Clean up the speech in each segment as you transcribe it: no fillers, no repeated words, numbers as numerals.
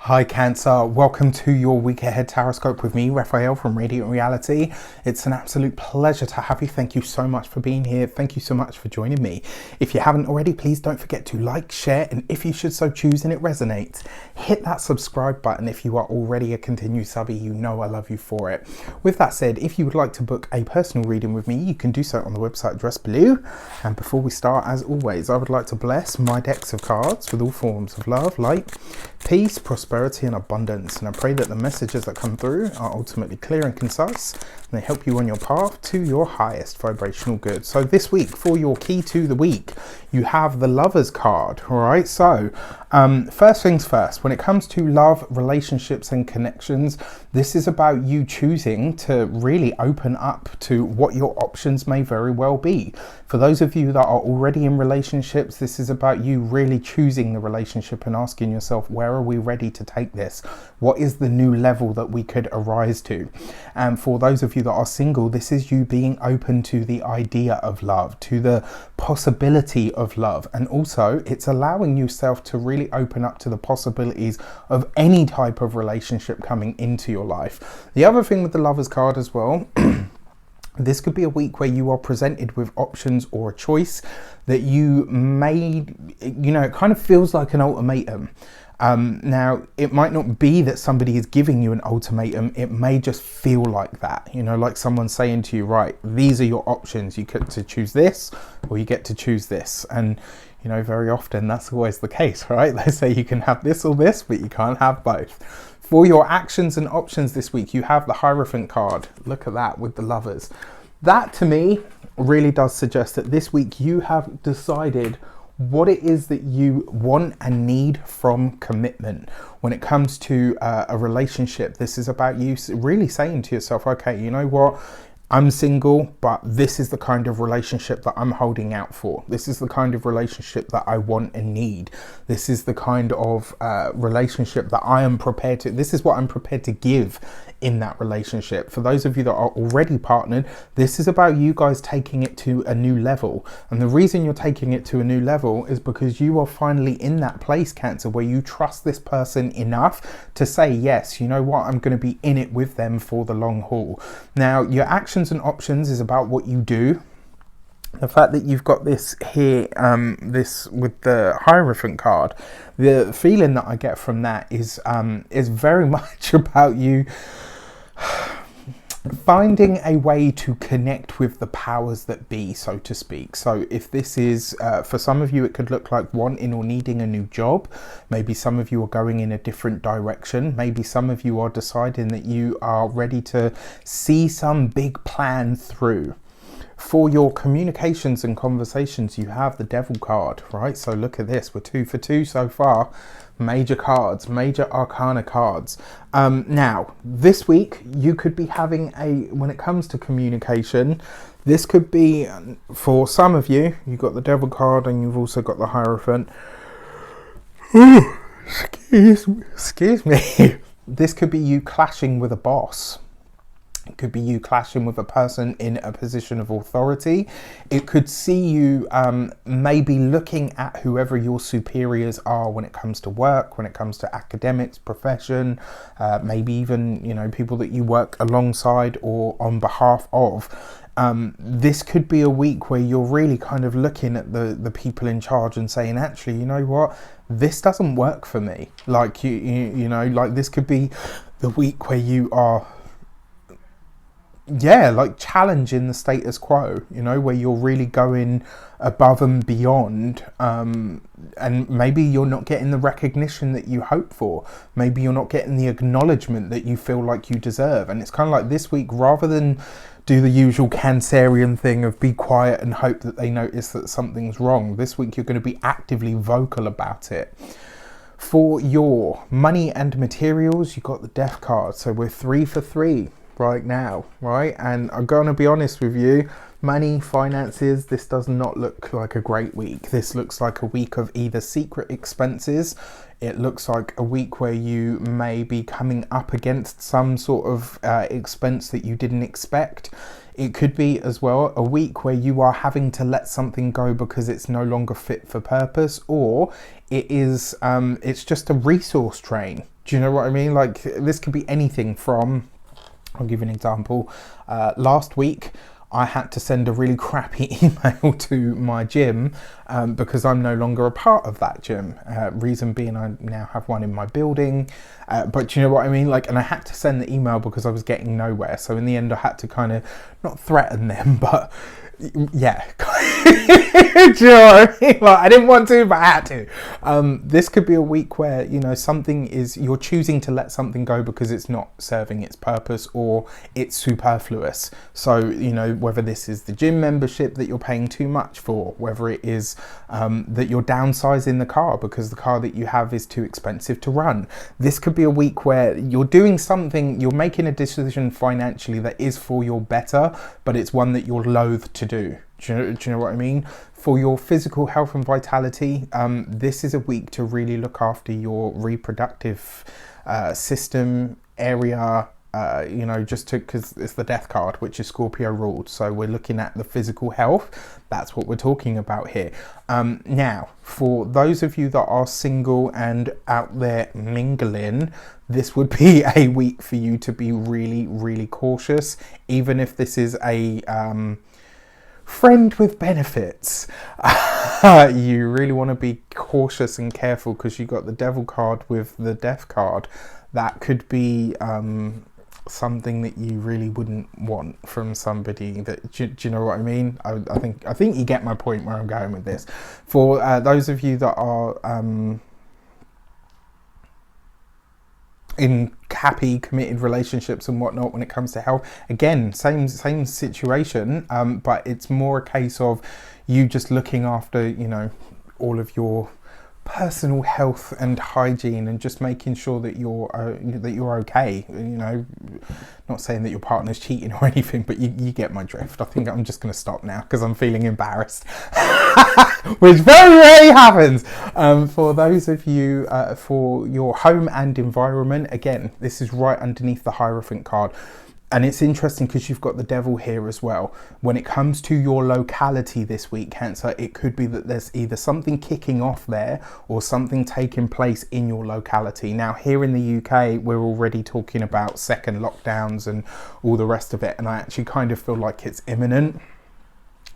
Hi Cancer, welcome to your week ahead Taroscope with me, Raphael from Reydiant Reality. It's an absolute pleasure to have you. Thank you so much for being here. Thank you so much for joining me. If you haven't already, please don't forget to like, share, and if you should so choose and it resonates, hit that subscribe button. If you are already a continued subby, you know I love you for it. With that said, if you would like to book a personal reading with me, you can do so on the website addressed below. And before we start, as always, I would like to bless my decks of cards with all forms of love, light, peace, prosperity and abundance, and I pray that the messages that come through are ultimately clear and concise, and they help you on your path to your highest vibrational good. So this week, for your key to the week, you have the Lovers card. All right, so first things first, when it comes to love, relationships and connections, this is about you choosing to really open up to what your options may very well be. For those of you that are already in relationships, this is about you really choosing the relationship and asking yourself, where are we ready to take this? What is the new level that we could arise to? And for those of you that are single, this is you being open to the idea of love, to the possibility of love. And also it's allowing yourself to really open up to the possibilities of any type of relationship coming into your life. The other thing with the Lovers card as well, this could be a week where you are presented with options or a choice that you may, it kind of feels like an ultimatum. Now, it might not be that somebody is giving you an ultimatum. It may just feel like that, like someone saying to you, right, these are your options. You get to choose this or you get to choose this. And, very often that's always the case, right? They say you can have this or this, but you can't have both. For your actions and options this week, you have the Hierophant card. Look at that with the Lovers. That to me really does suggest that this week you have decided what it is that you want and need from commitment. When it comes to a relationship, this is about you really saying to yourself, okay, you know what? I'm single, but this is the kind of relationship that I'm holding out for. This is the kind of relationship that I want and need. This is the kind of relationship that I am prepared to, this is what I'm prepared to give in that relationship. For those of you that are already partnered, this is about you guys taking it to a new level. And the reason you're taking it to a new level is because you are finally in that place, Cancer, where you trust this person enough to say, yes, you know what, I'm going to be in it with them for the long haul. Now, your actions and options is about what you do. The fact that you've got this here, this with the Hierophant card, the feeling that I get from that is very much about you finding a way to connect with the powers that be, so to speak. So if this is, for some of you, it could look like wanting or needing a new job. Maybe some of you are going in a different direction. Maybe some of you are deciding that you are ready to see some big plan through. For your communications and conversations, you have the Devil card, right? So look at this, we're 2 for 2 so far. Major cards, major arcana cards. Now, this week, you could be having when it comes to communication, this could be, for some of you, you've got the Devil card and you've also got the Hierophant. Ooh, excuse me. This could be you clashing with a boss. It could be you clashing with a person in a position of authority. It could see you maybe looking at whoever your superiors are when it comes to work, when it comes to academics, profession, maybe even, people that you work alongside or on behalf of. This could be a week where you're really kind of looking at the people in charge and saying, actually, you know what, this doesn't work for me. Like, like this could be the week where you are like challenging the status quo, where you're really going above and beyond, and maybe you're not getting the recognition that you hope for. Maybe you're not getting the acknowledgement that you feel like you deserve. And it's kind of like this week, rather than do the usual Cancerian thing of be quiet and hope that they notice that something's wrong, this week you're going to be actively vocal about it. For your money and materials, you've got the Death card. So we're 3 for 3 right now, right? And I'm going to be honest with you, money, finances, this does not look like a great week. This looks like a week of either secret expenses. It looks like a week where you may be coming up against some sort of expense that you didn't expect. It could be as well a week where you are having to let something go because it's no longer fit for purpose, or it is it's just a resource drain. Do you know what I mean? Like, this could be anything from, I'll give you an example. Last week, I had to send a really crappy email to my gym because I'm no longer a part of that gym. Reason being, I now have one in my building. But do you know what I mean? Like, and I had to send the email because I was getting nowhere. So in the end, I had to kind of not threaten them, but yeah. Do you know what I mean? Like, I didn't want to, but I had to. This could be a week where, you know, something is, you're choosing to let something go because it's not serving its purpose or it's superfluous. So, you know, whether this is the gym membership that you're paying too much for, whether it is that you're downsizing the car because the car that you have is too expensive to run. This could be a week where you're doing something, you're making a decision financially that is for your better, but it's one that you're loath to do. Do you know what I mean? For your physical health and vitality, this is a week to really look after your reproductive system area, you know, just to, because it's the death card, which is Scorpio ruled. So we're looking at the physical health. That's what we're talking about here. Now, for those of you that are single and out there mingling, this would be a week for you to be really, really cautious, even if this is a friend with benefits. You really want to be cautious and careful because you got the devil card with the death card. That could be something that you really wouldn't want from somebody. That do you know what I mean? I think you get my point where I'm going with this. For those of you that are in happy committed relationships and whatnot, when it comes to health, again, same situation, but it's more a case of you just looking after, you know, all of your personal health and hygiene and just making sure that you're okay. You know, not saying that your partner's cheating or anything, but you get my drift. I think I'm just going to stop now because I'm feeling embarrassed. Which very rarely happens. For those of you, for your home and environment, again, this is right underneath the Hierophant card. And it's interesting because you've got the devil here as well. When it comes to your locality this week, Cancer, it could be that there's either something kicking off there or something taking place in your locality. Now, here in the UK, we're already talking about second lockdowns and all the rest of it. And I actually kind of feel like it's imminent.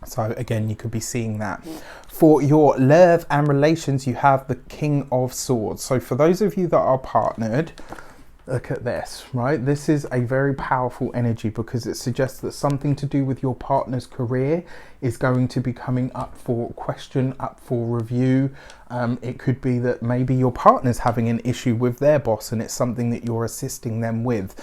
So again, you could be seeing that. For your love and relations, you have the King of Swords. So for those of you that are partnered, look at this, right? This is a very powerful energy because it suggests that something to do with your partner's career is going to be coming up for question, up for review. It could be that maybe your partner's having an issue with their boss and it's something that you're assisting them with.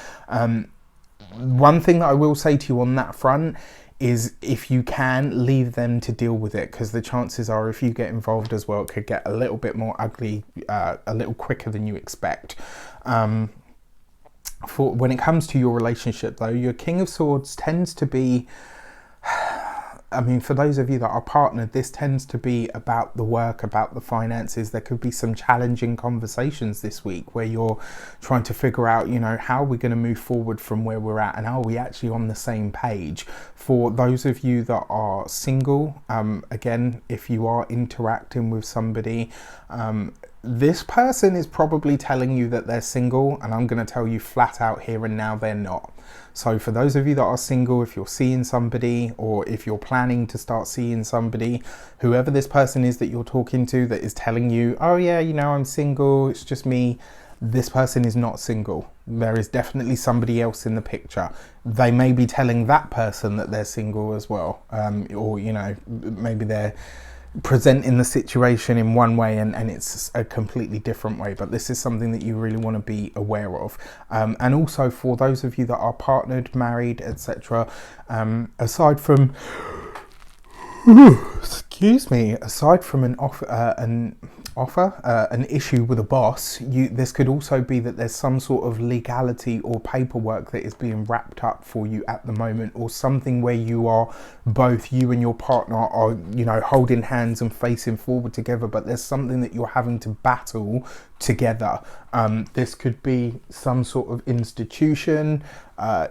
One thing that I will say to you on that front is, if you can, leave them to deal with it, because the chances are if you get involved as well, it could get a little bit more ugly a little quicker than you expect. For when it comes to your relationship though, your King of Swords tends to be, I mean, for those of you that are partnered, this tends to be about the work, about the finances. There could be some challenging conversations this week where you're trying to figure out, you know, how are we going to move forward from where we're at and are we actually on the same page? For those of you that are single, again, if you are interacting with somebody, this person is probably telling you that they're single, and I'm going to tell you flat out here and now they're not. So for those of you that are single, if you're seeing somebody or if you're planning to start seeing somebody, whoever this person is that you're talking to that is telling you, oh yeah, you know, I'm single, it's just me, this person is not single. There is definitely somebody else in the picture. They may be telling that person that they're single as well, or, you know, maybe they're presenting the situation in one way and it's a completely different way, but this is something that you really want to be aware of. And also for those of you that are partnered, married, etc., aside from aside from an issue with a boss, this could also be that there's some sort of legality or paperwork that is being wrapped up for you at the moment, or something where you are both, you and your partner are, you know, holding hands and facing forward together, but there's something that you're having to battle together. This could be some sort of institution,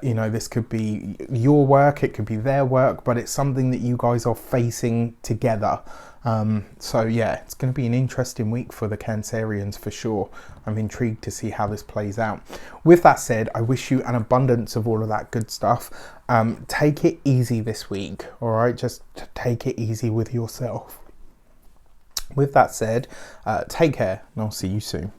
you know, this could be your work, it could be their work, but it's something that you guys are facing together. So yeah, it's going to be an interesting week for the Cancerians for sure. I'm intrigued to see how this plays out. With that said, I wish you an abundance of all of that good stuff. Take it easy this week, all right? Just take it easy with yourself. With that said, take care and I'll see you soon.